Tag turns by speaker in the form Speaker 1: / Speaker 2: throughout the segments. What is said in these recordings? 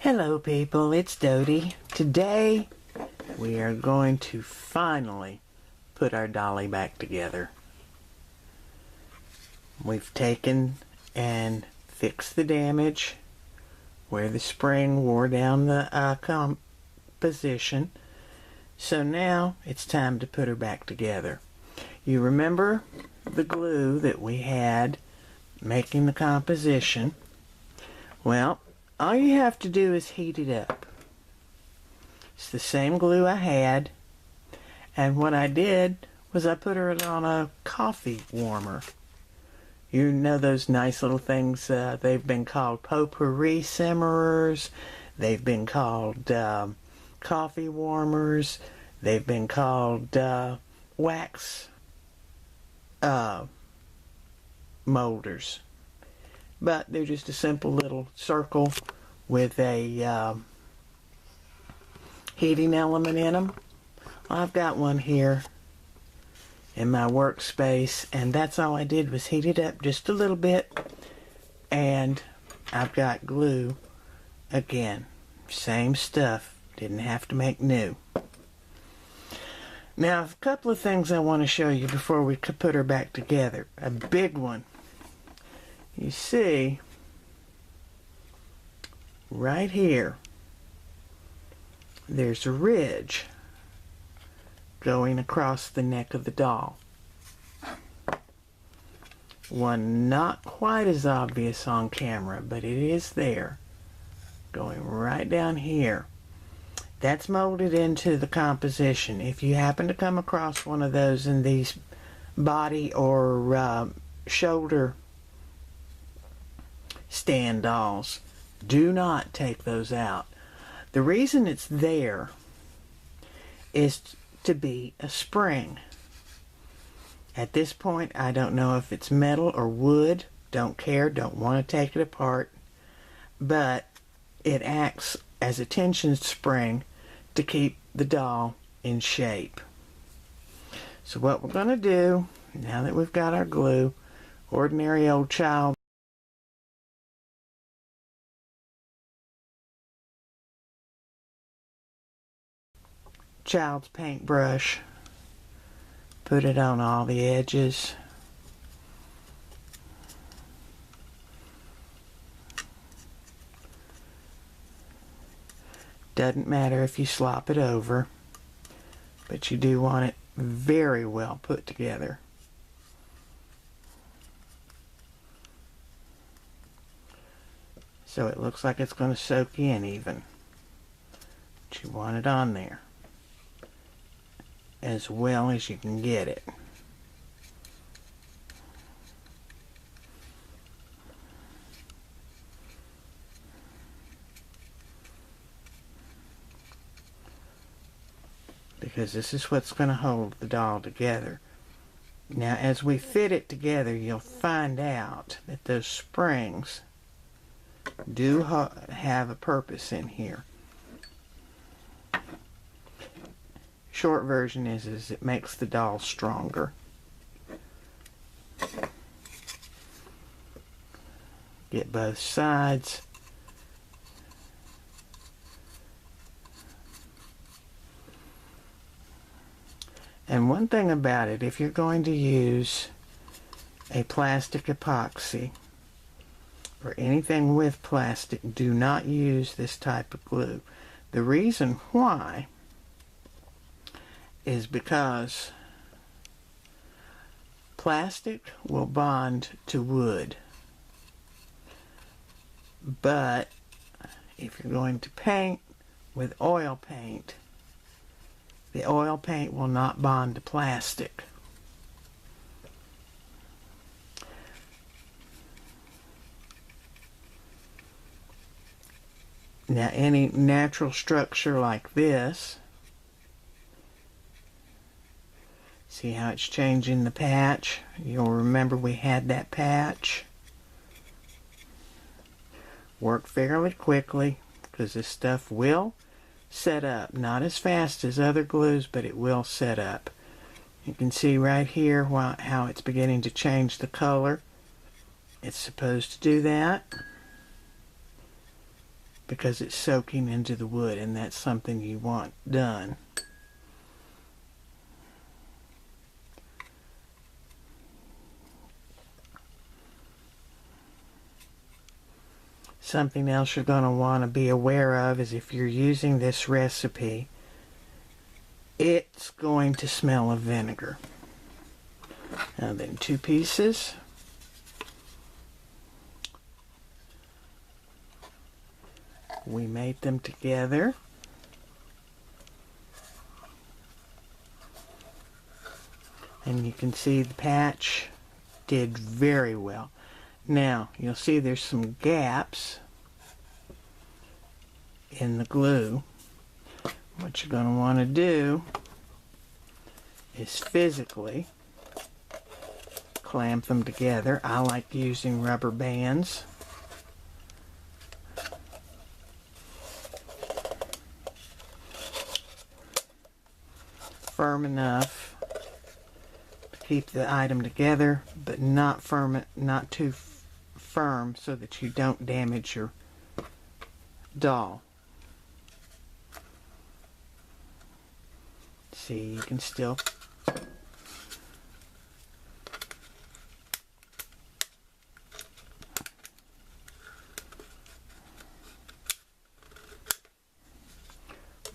Speaker 1: Hello people, it's Dodie. Today we are going to finally put our dolly back together. We've taken and fixed the damage where the spring wore down the composition. So now it's time to put her back together. You remember the glue that we had making the composition? Well, all you have to do is heat it up. It's the same glue I had, and what I did was I put her on a coffee warmer. You know those nice little things, they've been called potpourri simmerers, they've been called coffee warmers, they've been called wax molders. But they're just a simple little circle with a heating element in them. I've got one here in my workspace, and that's all I did was heat it up just a little bit, and I've got glue again. Same stuff, didn't have to make new. Now, a couple of things I want to show you before we put her back together. A big one. You see, right here, there's a ridge going across the neck of the doll. One not quite as obvious on camera, but it is there, going right down here. That's molded into the composition. If you happen to come across one of those in these body or shoulder stand dolls, do not take those out. The reason it's there is to be a spring. At this point, I don't know if it's metal or wood, don't care, don't want to take it apart, but it acts as a tension spring to keep the doll in shape. So what we're going to do, now that we've got our glue, ordinary old child's paintbrush, put it on all the edges. Doesn't matter if you slop it over, but you do want it very well put together. So it looks like it's going to soak in even. But you want it on there as well as you can get it. Because this is what's going to hold the doll together. Now as we fit it together, you'll find out that those springs do have a purpose in here. Short version is it makes the doll stronger. Get both sides. And one thing about it, if you're going to use a plastic epoxy or anything with plastic, do not use this type of glue. The reason why is because plastic will bond to wood, but if you're going to paint with oil paint, the oil paint will not bond to plastic. Now any natural structure like this, see how it's changing the patch? You'll remember we had that patch. Work fairly quickly because this stuff will set up. Not as fast as other glues, but it will set up. You can see right here how it's beginning to change the color. It's supposed to do that. because it's soaking into the wood, and that's something you want done. Something else you're going to want to be aware of is if you're using this recipe, it's going to smell of vinegar. Now then, 2 pieces. We made them together. And you can see the patch did very well. Now, you'll see there's some gaps in the glue. What you're going to want to do is physically clamp them together. I like using rubber bands. Firm enough to keep the item together, but not too firm so that you don't damage your doll. See, you can still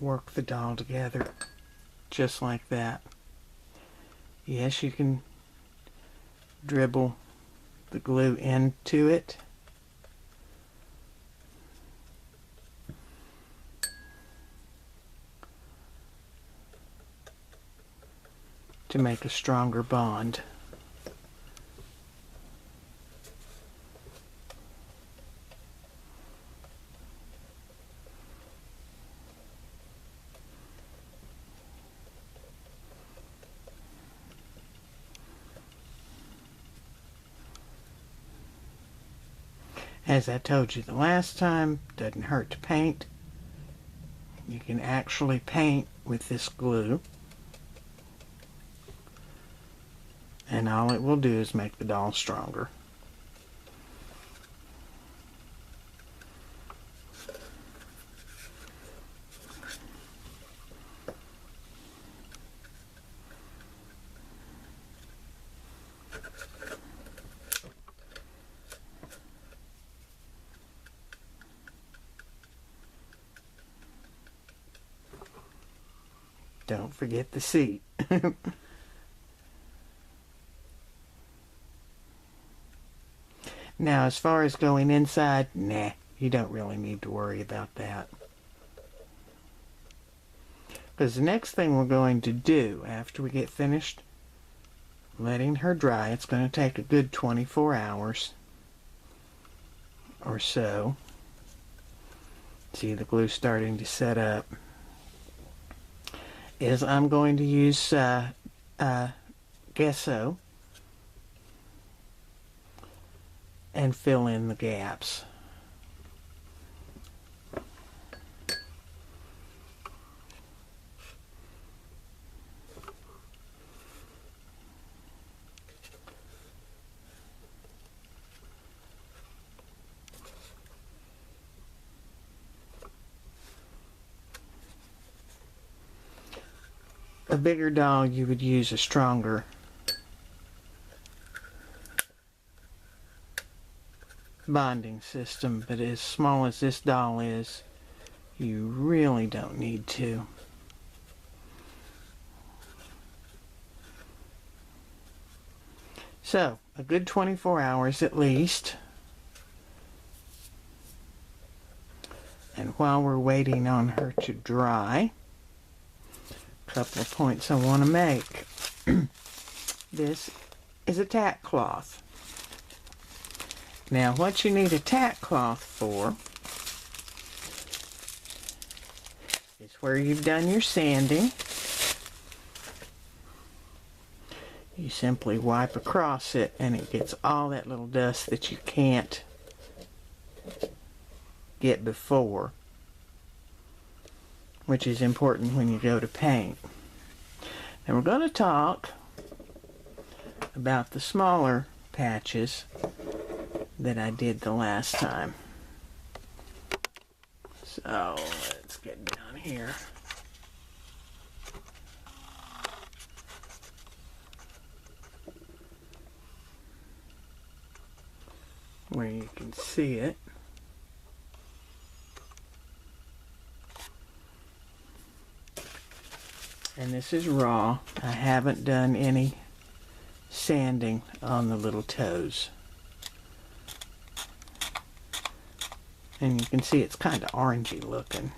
Speaker 1: work the doll together just like that. Yes, you can dribble the glue into it. To make a stronger bond. As I told you the last time, doesn't hurt to paint. You can actually paint with this glue. And all it will do is make the doll stronger. Don't forget the seat. Now, as far as going inside, nah, you don't really need to worry about that. Because the next thing we're going to do after we get finished letting her dry, it's going to take a good 24 hours or so. See the glue starting to set up. Is I'm going to use gesso and fill in the gaps. A bigger doll, you would use a stronger bonding system, but as small as this doll is, you really don't need to. So, a good 24 hours at least. And while we're waiting on her to dry, a couple of points I want to make. This is a tack cloth. Now, what you need a tack cloth for is where you've done your sanding. You simply wipe across it and it gets all that little dust that you can't get before, which is important when you go to paint. And we're going to talk about the smaller patches that I did the last time. So let's get down here. Where you can see it. And this is raw. I haven't done any sanding on the little toes. And you can see it's kind of orangey looking.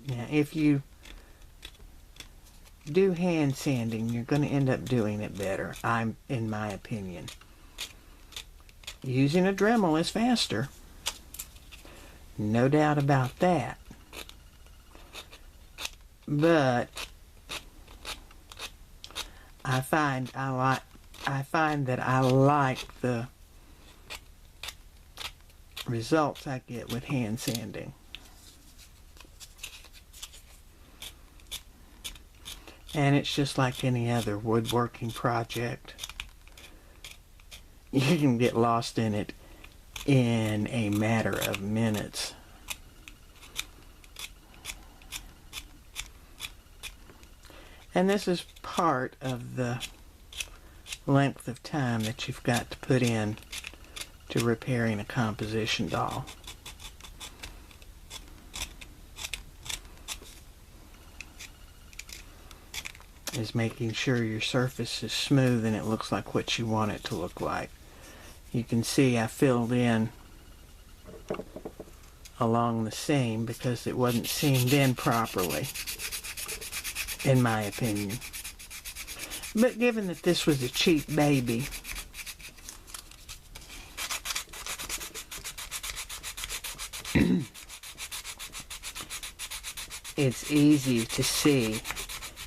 Speaker 1: Now, if you do hand sanding, you're going to end up doing it better, in my opinion. Using a Dremel is faster. No doubt about that. But I find that I like the results I get with hand sanding. And it's just like any other woodworking project. You can get lost in it in a matter of minutes. And this is part of the length of time that you've got to put in to repairing a composition doll. Is making sure your surface is smooth and it looks like what you want it to look like. You can see I filled in along the seam because it wasn't seamed in properly, in my opinion. But given that this was a cheap baby, it's easy to see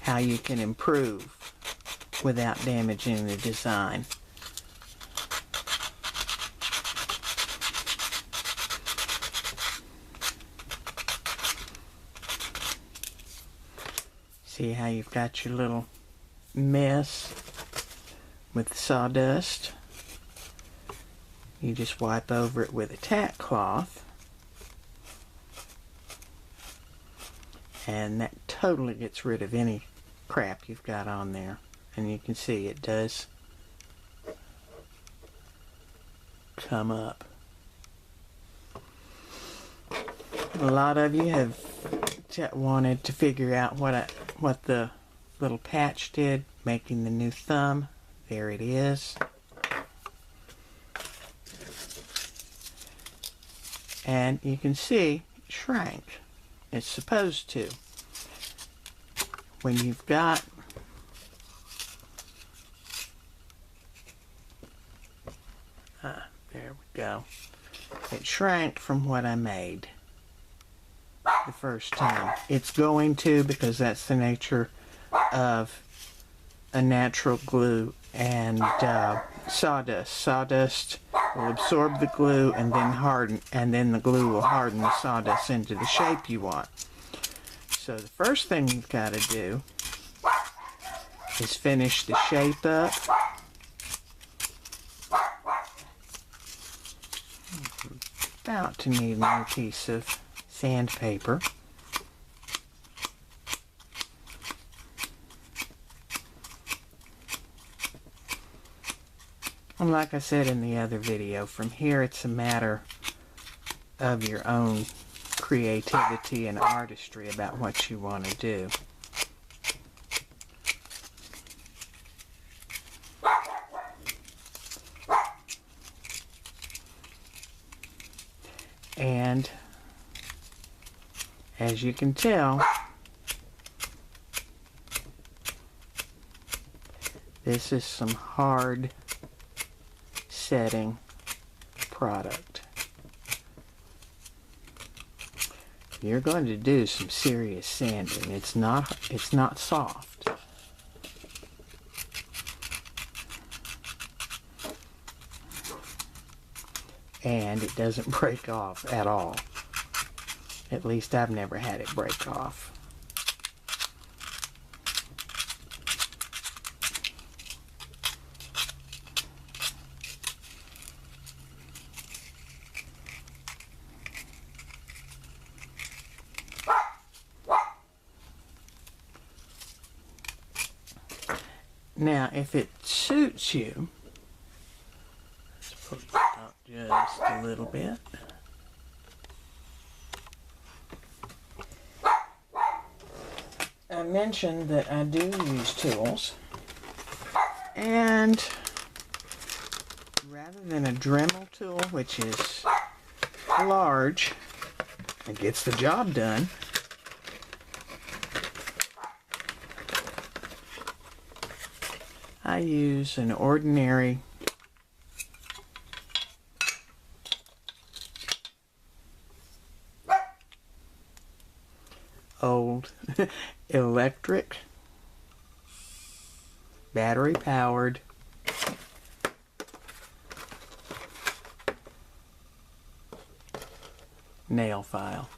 Speaker 1: how you can improve without damaging the design. See how you've got your little mess with sawdust. You just wipe over it with a tack cloth, and that totally gets rid of any crap you've got on there. And you can see it does come up. A lot of you have wanted to figure out what the little patch did, making the new thumb. There it is. And you can see it shrank. It's supposed to. When you've got there we go. It shrank from what I made the first time. It's going to, because that's the nature of a natural glue and sawdust. Sawdust will absorb the glue and then harden, and then the glue will harden the sawdust into the shape you want. So the first thing you've got to do is finish the shape up. About to need another piece of sandpaper. And like I said in the other video, from here it's a matter of your own creativity and artistry about what you want to do. And as you can tell, this is some hard setting product. You're going to do some serious sanding. It's not soft. And it doesn't break off at all. At least I've never had it break off. Now, if it suits you, let's pull it up just a little bit. I mentioned that I do use tools, and rather than a Dremel tool, which is large and gets the job done, I use an ordinary old electric battery powered nail file.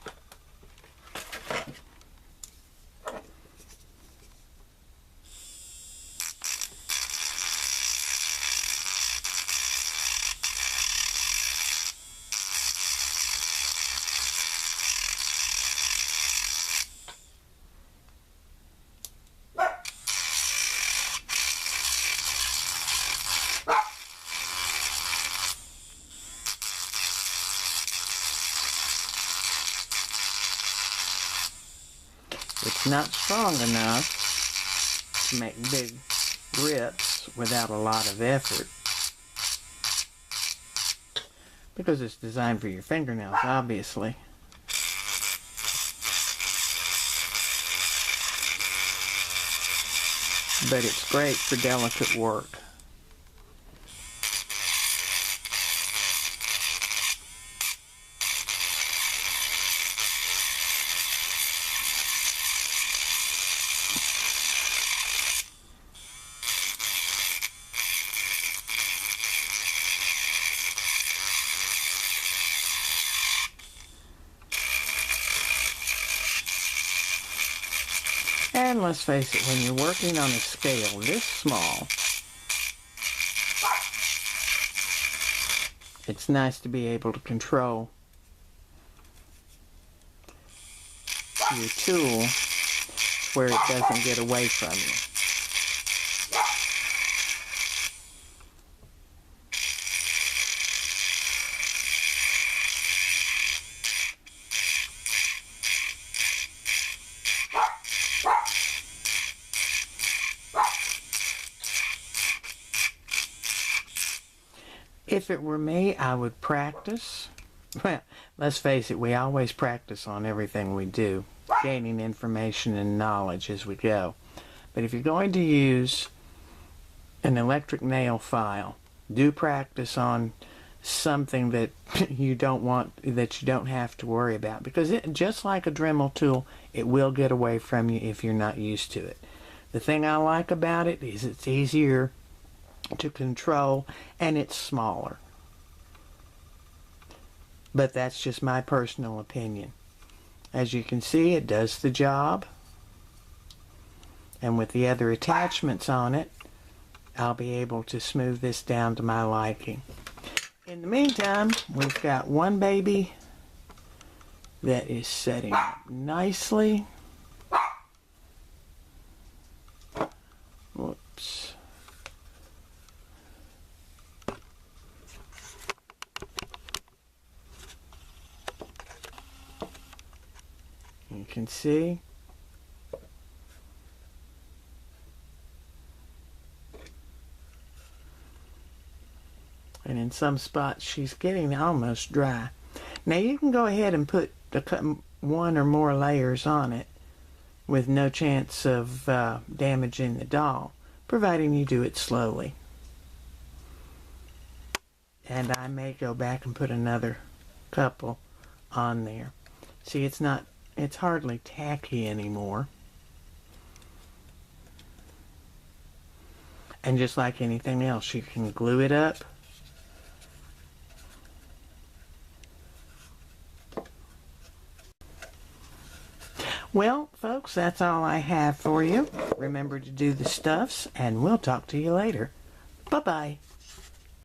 Speaker 1: It's not strong enough to make big rips without a lot of effort, because it's designed for your fingernails, obviously. But it's great for delicate work. And let's face it, when you're working on a scale this small, it's nice to be able to control your tool where it doesn't get away from you. If it were me, I would practice. Well, let's face it, we always practice on everything we do, gaining information and knowledge as we go. But if you're going to use an electric nail file, do practice on something that you don't have to worry about, because just like a Dremel tool, it will get away from you if you're not used to it. The thing I like about it is it's easier to control, and it's smaller. But that's just my personal opinion. As you can see, it does the job, and with the other attachments on it, I'll be able to smooth this down to my liking. In the meantime, we've got one baby that is setting up nicely. Whoops. You can see and in some spots she's getting almost dry. Now you can go ahead and put one or more layers on it with no chance of damaging the doll, providing you do it slowly. And I may go back and put another couple on there. See, it's hardly tacky anymore. And just like anything else, you can glue it up. Well, folks, that's all I have for you. Remember to do the stuffs, and we'll talk to you later. Bye-bye.